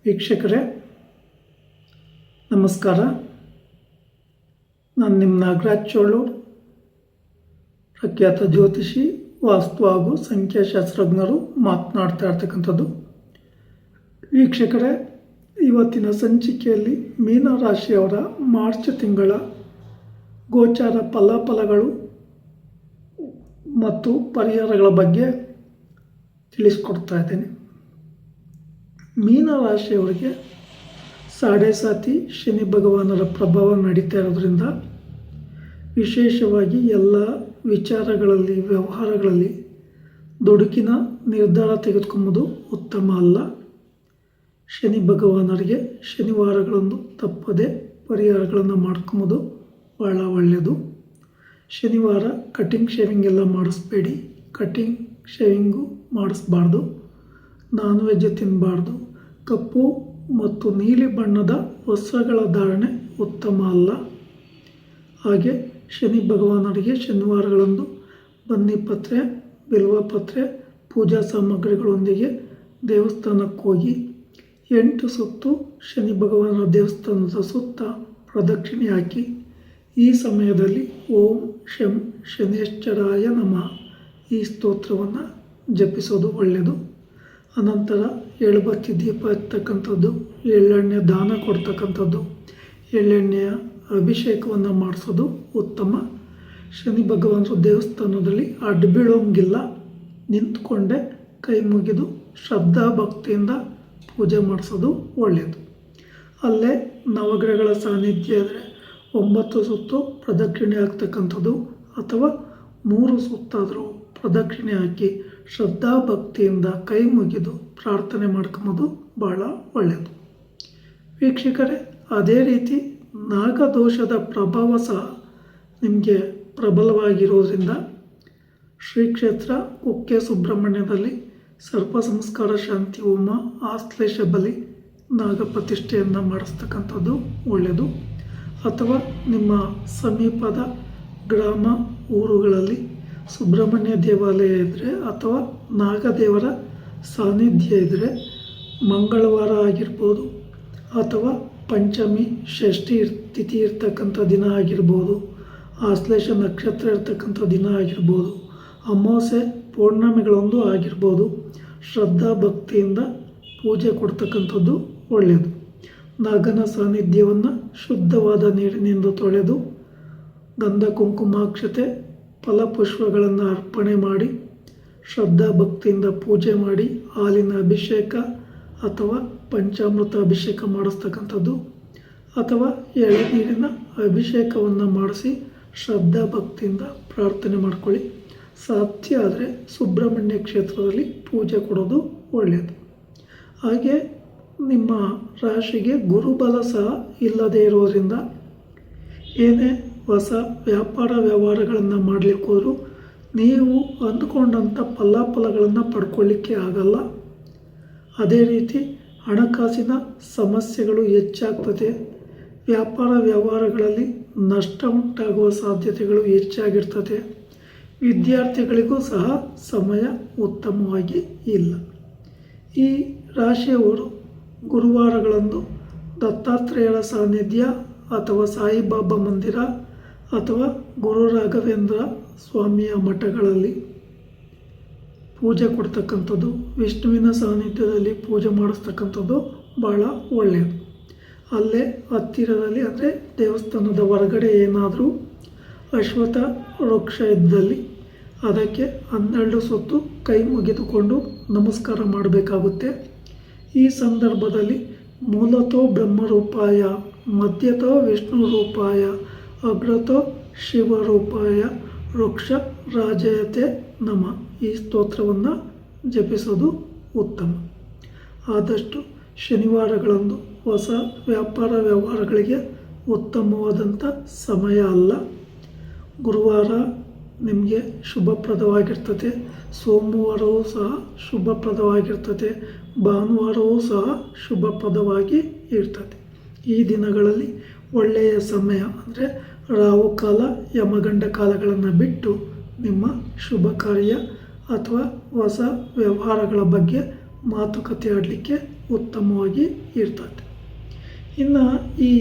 ವೀಕ್ಷಕರೇ ನಮಸ್ಕಾರ. ನಾನು ನಿಮ್ಮ ನಾಗರಾಜ್ ಚೋಳೂರ್, ಪ್ರಖ್ಯಾತ ಜ್ಯೋತಿಷಿ, ವಾಸ್ತು ಹಾಗೂ ಸಂಖ್ಯಾಶಾಸ್ತ್ರಜ್ಞರು ಮಾತನಾಡ್ತಾ ಇರ್ತಕ್ಕಂಥದ್ದು. ವೀಕ್ಷಕರೇ, ಇವತ್ತಿನ ಸಂಚಿಕೆಯಲ್ಲಿ ಮೀನರಾಶಿಯವರ ಮಾರ್ಚ್ ತಿಂಗಳ ಗೋಚಾರ ಫಲಾಫಲಗಳು ಮತ್ತು ಪರಿಹಾರಗಳ ಬಗ್ಗೆ ತಿಳಿಸ್ಕೊಡ್ತಾ ಇದ್ದೇನೆ. ಮೀನರಾಶಿಯವರಿಗೆ ಸಾಡೆ ಸಾತಿ ಶನಿ ಭಗವಾನರ ಪ್ರಭಾವ ನಡೀತಾ ಇರೋದ್ರಿಂದ ವಿಶೇಷವಾಗಿ ಎಲ್ಲ ವಿಚಾರಗಳಲ್ಲಿ, ವ್ಯವಹಾರಗಳಲ್ಲಿ ದುಡುಕಿನ ನಿರ್ಧಾರ ತೆಗೆದುಕೊಂಬುದು ಉತ್ತಮ ಅಲ್ಲ. ಶನಿ ಭಗವಾನರಿಗೆ ಶನಿವಾರಗಳಂದು ತಪ್ಪದೆ ಪರಿಹಾರಗಳನ್ನು ಮಾಡ್ಕೊಂಬುದು ಭಾಳ ಒಳ್ಳೆಯದು. ಶನಿವಾರ ಕಟಿಂಗ್ ಶೇವಿಂಗ್ ಎಲ್ಲ ಮಾಡಿಸ್ಬೇಡಿ. ಕಟಿಂಗ್ ಶೇವಿಂಗು ಮಾಡಿಸ್ಬಾರ್ದು. ನಾನ್ ವೆಜ್ ತಿನ್ನಬಾರ್ದು. ಕಪ್ಪು ಮತ್ತು ನೀಲಿ ಬಣ್ಣದ ವಸ್ತ್ರಗಳ ಧಾರಣೆ ಉತ್ತಮ ಅಲ್ಲ. ಹಾಗೆ ಶನಿ ಭಗವಾನರಿಗೆ ಶನಿವಾರಗಳಂದು ಬನ್ನಿಪತ್ರೆ, ಬಿಲ್ವಪತ್ರೆ, ಪೂಜಾ ಸಾಮಗ್ರಿಗಳೊಂದಿಗೆ ದೇವಸ್ಥಾನಕ್ಕೆ ಹೋಗಿ 8 ಸುತ್ತು ಶನಿ ಭಗವಾನರ ದೇವಸ್ಥಾನದ ಸುತ್ತ ಪ್ರದಕ್ಷಿಣೆ ಹಾಕಿ ಈ ಸಮಯದಲ್ಲಿ ಓಂ ಶಂ ಶನೇಶ್ವರಾಯ ನಮಃ ಈ ಸ್ತೋತ್ರವನ್ನು ಜಪಿಸೋದು ಒಳ್ಳೆಯದು. ಅನಂತರ ಎಳ್ಬತ್ತಿ ದೀಪ ಹಚ್ಚತಕ್ಕಂಥದ್ದು, ಎಳ್ಳೆಣ್ಣೆ ದಾನ ಕೊಡ್ತಕ್ಕಂಥದ್ದು, ಎಳ್ಳೆಣ್ಣೆಯ ಅಭಿಷೇಕವನ್ನು ಮಾಡಿಸೋದು ಉತ್ತಮ. ಶನಿ ಭಗವಾನರ ದೇವಸ್ಥಾನದಲ್ಲಿ ಅಡ್ಡ ಬೀಳೋಂಗಿಲ್ಲ, ನಿಂತ್ಕೊಂಡೆ ಕೈ ಮುಗಿದು ಶ್ರದ್ಧಾ ಭಕ್ತಿಯಿಂದ ಪೂಜೆ ಮಾಡಿಸೋದು ಒಳ್ಳೆಯದು. ಅಲ್ಲೇ ನವಗ್ರಹಗಳ ಸಾನ್ನಿಧ್ಯ ಇದ್ದರೆ 9 ಸುತ್ತು ಪ್ರದಕ್ಷಿಣೆ ಹಾಕ್ತಕ್ಕಂಥದ್ದು ಅಥವಾ 3 ಸುತ್ತಾದರೂ ಪ್ರದಕ್ಷಿಣೆ ಹಾಕಿ ಶ್ರದ್ಧಾ ಭಕ್ತಿಯಿಂದ ಕೈ ಮುಗಿದು ಪ್ರಾರ್ಥನೆ ಮಾಡ್ಕೊಂಬೋದು ಭಾಳ ಒಳ್ಳೆಯದು. ವೀಕ್ಷಕರೇ, ಅದೇ ರೀತಿ ನಾಗದೋಷದ ಪ್ರಭಾವ ಸಹ ನಿಮಗೆ ಪ್ರಬಲವಾಗಿರೋದ್ರಿಂದ ಶ್ರೀ ಕ್ಷೇತ್ರ ಕುಕ್ಕೆ ಸುಬ್ರಹ್ಮಣ್ಯದಲ್ಲಿ ಸರ್ಪ ಸಂಸ್ಕಾರ ಶಾಂತಿ ಹೋಮ, ಆಶ್ಲೇಷ ಬಲಿ, ನಾಗ ಪ್ರತಿಷ್ಠೆಯನ್ನು ಮಾಡಿಸ್ತಕ್ಕಂಥದ್ದು ಒಳ್ಳೆಯದು. ಅಥವಾ ನಿಮ್ಮ ಸಮೀಪದ ಗ್ರಾಮ ಊರುಗಳಲ್ಲಿ ಸುಬ್ರಹ್ಮಣ್ಯ ದೇವಾಲಯ ಇದ್ದರೆ ಅಥವಾ ನಾಗದೇವರ ಸಾನ್ನಿಧ್ಯ ಇದ್ದರೆ ಮಂಗಳವಾರ ಆಗಿರ್ಬೋದು, ಅಥವಾ ಪಂಚಮಿ, ಷಷ್ಠಿ ತಿಥಿ ಇರ್ತಕ್ಕಂಥ ದಿನ ಆಗಿರ್ಬೋದು, ಆಶ್ಲೇಷ ನಕ್ಷತ್ರ ಇರ್ತಕ್ಕಂಥ ದಿನ ಆಗಿರ್ಬೋದು, ಅಮಾವಾಸ್ಯೆ ಪೌರ್ಣಮಿಗಳೊಂದು ಆಗಿರ್ಬೋದು, ಶ್ರದ್ಧಾ ಭಕ್ತಿಯಿಂದ ಪೂಜೆ ಕೊಡ್ತಕ್ಕಂಥದ್ದು ಒಳ್ಳೆಯದು. ನಾಗನ ಸಾನ್ನಿಧ್ಯವನ್ನು ಶುದ್ಧವಾದ ನೀರಿನಿಂದ ತೊಳೆದು ಗಂಧ ಕುಂಕುಮಾಕ್ಷತೆ ಫಲಪುಷ್ಪಗಳನ್ನು ಅರ್ಪಣೆ ಮಾಡಿ ಶ್ರದ್ಧಾ ಭಕ್ತಿಯಿಂದ ಪೂಜೆ ಮಾಡಿ ಹಾಲಿನ ಅಭಿಷೇಕ ಅಥವಾ ಪಂಚಾಮೃತ ಅಭಿಷೇಕ ಮಾಡಿಸ್ತಕ್ಕಂಥದ್ದು ಅಥವಾ ಎಳೆನೀರಿನ ಅಭಿಷೇಕವನ್ನು ಮಾಡಿಸಿ ಶ್ರದ್ಧಾ ಭಕ್ತಿಯಿಂದ ಪ್ರಾರ್ಥನೆ ಮಾಡ್ಕೊಳ್ಳಿ. ಸಾಧ್ಯ ಆದರೆ ಸುಬ್ರಹ್ಮಣ್ಯ ಕ್ಷೇತ್ರದಲ್ಲಿ ಪೂಜೆ ಕೊಡೋದು ಒಳ್ಳೆಯದು. ಹಾಗೆ ನಿಮ್ಮ ರಾಶಿಗೆ ಗುರುಬಲ ಸಹ ಇಲ್ಲದೇ ಇರೋದರಿಂದ ಏನೇ ಹೊಸ ವ್ಯಾಪಾರ ವ್ಯವಹಾರಗಳನ್ನು ಮಾಡಲಿಕ್ಕೆ ಹೋದರೂ ನೀವು ಅಂದುಕೊಂಡಂಥ ಫಲಾಫಲಗಳನ್ನು ಪಡ್ಕೊಳ್ಳಿಕ್ಕೆ ಆಗಲ್ಲ. ಅದೇ ರೀತಿ ಹಣಕಾಸಿನ ಸಮಸ್ಯೆಗಳು ಹೆಚ್ಚಾಗ್ತದೆ. ವ್ಯಾಪಾರ ವ್ಯವಹಾರಗಳಲ್ಲಿ ನಷ್ಟ ಉಂಟಾಗುವ ಸಾಧ್ಯತೆಗಳು ಹೆಚ್ಚಾಗಿರ್ತದೆ. ವಿದ್ಯಾರ್ಥಿಗಳಿಗೂ ಸಹ ಸಮಯ ಉತ್ತಮವಾಗಿ ಇಲ್ಲ. ಈ ರಾಶಿಯವರು ಗುರುವಾರಗಳಂದು ದತ್ತಾತ್ರೇಯರ ಸಾನ್ನಿಧ್ಯ ಅಥವಾ ಸಾಯಿಬಾಬಾ ಮಂದಿರ ಅಥವಾ ಗುರು ರಾಘವೇಂದ್ರ ಸ್ವಾಮಿಯ ಮಠಗಳಲ್ಲಿ ಪೂಜೆ ಕೊಡ್ತಕ್ಕಂಥದ್ದು, ವಿಷ್ಣುವಿನ ಸಾನ್ನಿಧ್ಯದಲ್ಲಿ ಪೂಜೆ ಮಾಡಿಸ್ತಕ್ಕಂಥದ್ದು ಭಾಳ ಒಳ್ಳೆಯದು. ಅಲ್ಲೇ ಹತ್ತಿರದಲ್ಲಿ ಅಂದರೆ ದೇವಸ್ಥಾನದ ಹೊರಗಡೆ ಏನಾದರೂ ಅಶ್ವತ್ಥ ವೃಕ್ಷ ಇದ್ದಲ್ಲಿ ಅದಕ್ಕೆ 12 ಸುತ್ತು ಕೈ ಮುಗಿದುಕೊಂಡು ನಮಸ್ಕಾರ ಮಾಡಬೇಕಾಗುತ್ತೆ. ಈ ಸಂದರ್ಭದಲ್ಲಿ ಮೂಲತೋ ಬ್ರಹ್ಮರೂಪಾಯ, ಮಧ್ಯತೋ ವಿಷ್ಣು ರೂಪಾಯ, ಅಗ್ರತೋ ಶಿವರೂಪಾಯ, ವೃಕ್ಷ ರಾಜಯತೆ ನಮ ಈ ಸ್ತೋತ್ರವನ್ನು ಜಪಿಸೋದು ಉತ್ತಮ. ಆದಷ್ಟು ಶನಿವಾರಗಳಂದು ಹೊಸ ವ್ಯಾಪಾರ ವ್ಯವಹಾರಗಳಿಗೆ ಉತ್ತಮವಾದಂಥ ಸಮಯ ಅಲ್ಲ. ಗುರುವಾರ ನಿಮಗೆ ಶುಭಪ್ರದವಾಗಿರ್ತದೆ, ಸೋಮವಾರವೂ ಸಹ ಶುಭಪ್ರದವಾಗಿರ್ತದೆ, ಭಾನುವಾರವೂ ಸಹ ಶುಭಪ್ರದವಾಗಿ ಇರ್ತದೆ. ಈ ದಿನಗಳಲ್ಲಿ ಒಳ್ಳೆಯ ಸಮಯ ಅಂದರೆ ರಾಹುಕಾಲ, ಯಮಗಂಡ ಕಾಲಗಳನ್ನು ಬಿಟ್ಟು ನಿಮ್ಮ ಶುಭ ಕಾರ್ಯ ಅಥವಾ ಹೊಸ ವ್ಯವಹಾರಗಳ ಬಗ್ಗೆ ಮಾತುಕತೆ ಆಡಲಿಕ್ಕೆ ಉತ್ತಮವಾಗಿ ಇರ್ತದೆ. ಇನ್ನು ಈ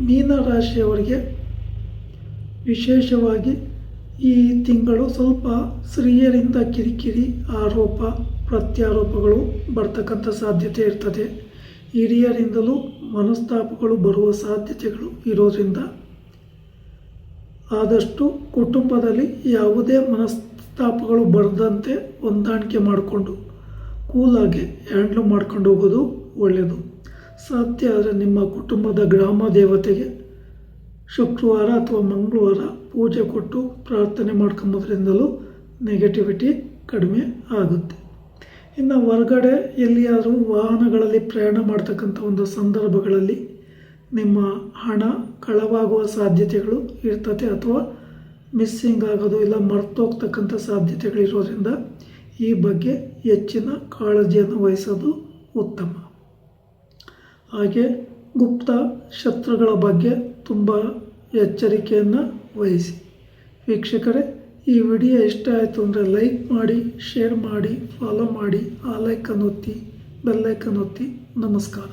ಮೀನರಾಶಿಯವರಿಗೆ ವಿಶೇಷವಾಗಿ ಈ ತಿಂಗಳು ಸ್ವಲ್ಪ ಸ್ತ್ರೀಯರಿಂದ ಕಿರಿಕಿರಿ, ಆರೋಪ ಪ್ರತ್ಯಾರೋಪಗಳು ಬರ್ತಕ್ಕಂಥ ಸಾಧ್ಯತೆ ಇರ್ತದೆ. ಹಿರಿಯರಿಂದಲೂ ಮನಸ್ತಾಪಗಳು ಬರುವ ಸಾಧ್ಯತೆಗಳು ಇರೋದ್ರಿಂದ ಆದಷ್ಟು ಕುಟುಂಬದಲ್ಲಿ ಯಾವುದೇ ಮನಸ್ತಾಪಗಳು ಬರದಂತೆ ಹೊಂದಾಣಿಕೆ ಮಾಡಿಕೊಂಡು ಕೂಲಾಗಿ ಹ್ಯಾಂಡ್ಲ್ ಮಾಡ್ಕೊಂಡು ಹೋಗೋದು ಒಳ್ಳೆಯದು. ಸಾಧ್ಯ ಆದರೆ ನಿಮ್ಮ ಕುಟುಂಬದ ಗ್ರಾಮ ದೇವತೆಗೆ ಶುಕ್ರವಾರ ಅಥವಾ ಮಂಗಳವಾರ ಪೂಜೆ ಕೊಟ್ಟು ಪ್ರಾರ್ಥನೆ ಮಾಡ್ಕೊಂಬೋದ್ರಿಂದಲೂ ನೆಗೆಟಿವಿಟಿ ಕಡಿಮೆ ಆಗುತ್ತೆ. ಇನ್ನು ಹೊರಗಡೆ ಎಲ್ಲಿಯಾದರೂ ವಾಹನಗಳಲ್ಲಿ ಪ್ರಯಾಣ ಮಾಡ್ತಕ್ಕಂಥ ಒಂದು ಸಂದರ್ಭಗಳಲ್ಲಿ ನಿಮ್ಮ ಹಣ ಕಳವಾಗುವ ಸಾಧ್ಯತೆಗಳು ಇರ್ತದೆ, ಅಥವಾ ಮಿಸ್ಸಿಂಗ್ ಆಗೋದು ಇಲ್ಲ ಮರ್ತೋಗ್ತಕ್ಕಂಥ ಸಾಧ್ಯತೆಗಳಿರೋದ್ರಿಂದ ಈ ಬಗ್ಗೆ ಹೆಚ್ಚಿನ ಕಾಳಜಿಯನ್ನು ವಹಿಸೋದು ಉತ್ತಮ. ಹಾಗೆ ಗುಪ್ತ ಶತ್ರುಗಳ ಬಗ್ಗೆ ತುಂಬ ಎಚ್ಚರಿಕೆಯನ್ನು ವಹಿಸಿ. ವೀಕ್ಷಕರೇ, ಈ ವಿಡಿಯೋ ಇಷ್ಟ ಆಯಿತು ಅಂದರೆ ಲೈಕ್ ಮಾಡಿ, ಶೇರ್ ಮಾಡಿ, ಫಾಲೋ ಮಾಡಿ, ಆ ಲೈಕನ್ನು ಒತ್ತಿ, ಬೆಲ್ಲೈಕನ್ ಒತ್ತಿ. ನಮಸ್ಕಾರ.